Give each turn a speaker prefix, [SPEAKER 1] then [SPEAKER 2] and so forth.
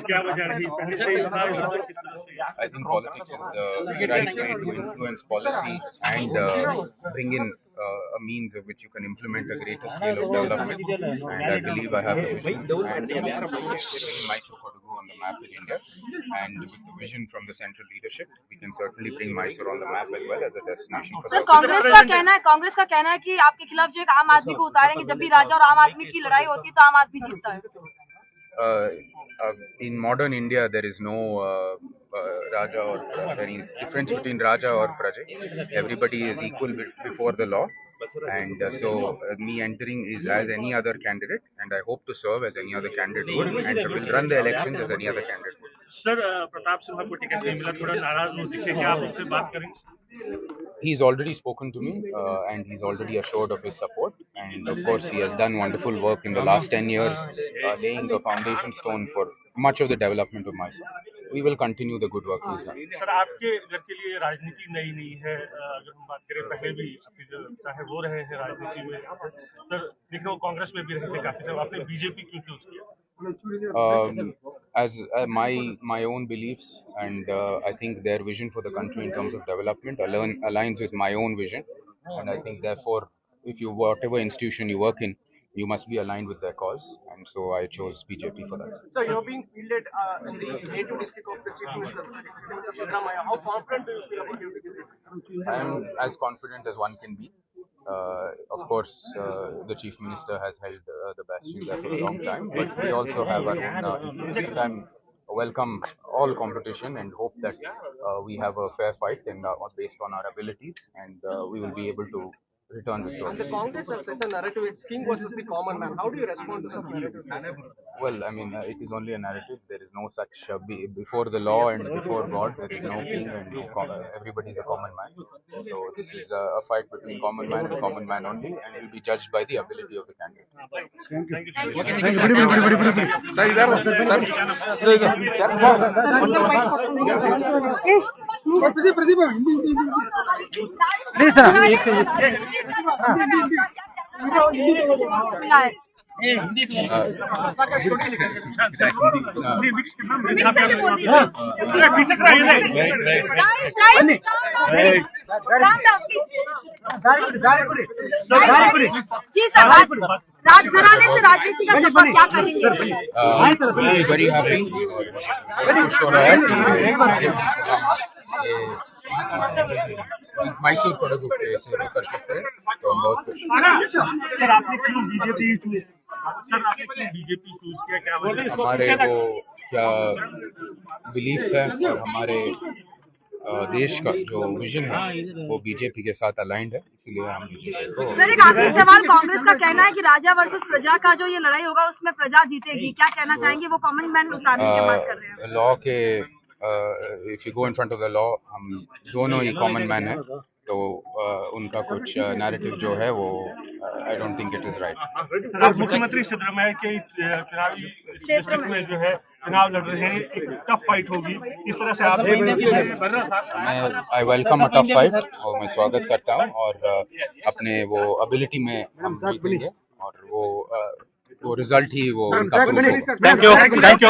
[SPEAKER 1] क्या वजह रही पहले से ही था इधर तक किस तरह से?
[SPEAKER 2] I think politics is the right way to influence policy and bring in a means of which you can implement a greater scale of development. And I believe I have the vision and the means to bring Mysore on the map in India. And with the vision from the central leadership, we can certainly bring Mysore on the map as well as a destination for
[SPEAKER 3] sir,
[SPEAKER 2] South
[SPEAKER 3] Congress का कहना है कि आपके खिलाफ जो एक आम आदमी को उतारेंगे, जब भी राजा और आम आदमी की लड़ाई होती है तो आम आदमी जीतता है।
[SPEAKER 2] In modern India, there is no Raja or any difference between Raja or Praja. Everybody is equal before the law, and so me entering is as any other candidate, and I hope to serve as any other candidate would, and will run the elections as any other candidate would.
[SPEAKER 1] Sir, Pratap Singh को ticket नहीं मिला, थोड़ा नाराज हो दिखे, क्या आप उनसे बात करेंगे?
[SPEAKER 2] He's already spoken to me and he's already assured of his support, and of course he has done wonderful work in the last 10 years laying the foundation stone for much of the development of Mysore. We will continue the good work he's done.
[SPEAKER 1] Sir, आपके घर के लिए राजनीति नई नहीं है, अगर हम बात करें पहले भी चाहे वो रहे हैं राजनीति में, सर देखो कांग्रेस में भी रहे थे काफी समय, आपने बीजेपी क्यों चूज किया?
[SPEAKER 2] As my own beliefs and I think their vision for the country in terms of development aligns with my own vision, and I think therefore if you whatever institution you work in, you must be aligned with their cause, and so I chose BJP for that.
[SPEAKER 4] So you're being fielded in the native district of the Chief Minister, Siddaramaiah. How confident do you feel about your victory?
[SPEAKER 2] I am as confident as one can be. Of course, the Chief Minister has held the bastion there for a long time, but we also have our own influence. I welcome all competition and hope that we have a fair fight and based on our abilities, and we will be able to return
[SPEAKER 4] And the
[SPEAKER 2] victorious.
[SPEAKER 4] Congress has set a narrative, it's king versus the common man. How do you respond to such narrative?
[SPEAKER 2] Well, I mean, it is only a narrative. There is no such before the law and before God. There is no king and no everybody is a common man. So this is a fight between common man and common man only, and will be judged by the ability of the candidate.
[SPEAKER 3] राजघराने से राजनीति का सफर क्या कहेंगे?
[SPEAKER 2] Very happy. Very sure है कि मैसूर कोडगु के सेवा कर सकते हैं, तो हम बहुत खुश हैं।
[SPEAKER 1] सर, आपने क्यों बीजेपी चूज किया? क्या
[SPEAKER 2] हमारे वो क्या बिलीफ्स है और हमारे देश का जो विजन है वो बीजेपी के साथ अलाइंड है, इसलिए हम बीजेपी को।
[SPEAKER 3] सर, एक आखिरी सवाल, कांग्रेस का कहना है कि राजा वर्सेस प्रजा का जो ये लड़ाई होगा उसमें प्रजा जीतेगी, क्या कहना चाहेंगे? वो कॉमन मैन उतारने की बात कर रहे हैं।
[SPEAKER 2] लॉ के if you go in front of the law, हम दोनों ही कॉमन मैन है, तो उनका कुछ नैरेटिव जो है वो I don't think it is right.
[SPEAKER 1] मुख्यमंत्री सिद्धरामैया के चुनावी क्षेत्र में जो है चुनाव लड़ रहे हैं, एक टफ फाइट होगी, इस तरह से आप
[SPEAKER 2] I welcome a tough fight और मैं स्वागत करता हूँ, और अपने वो एबिलिटी में हम जीतेंगे और वो रिजल्ट ही वो उनका प्रूफ होगा।
[SPEAKER 1] Thank you.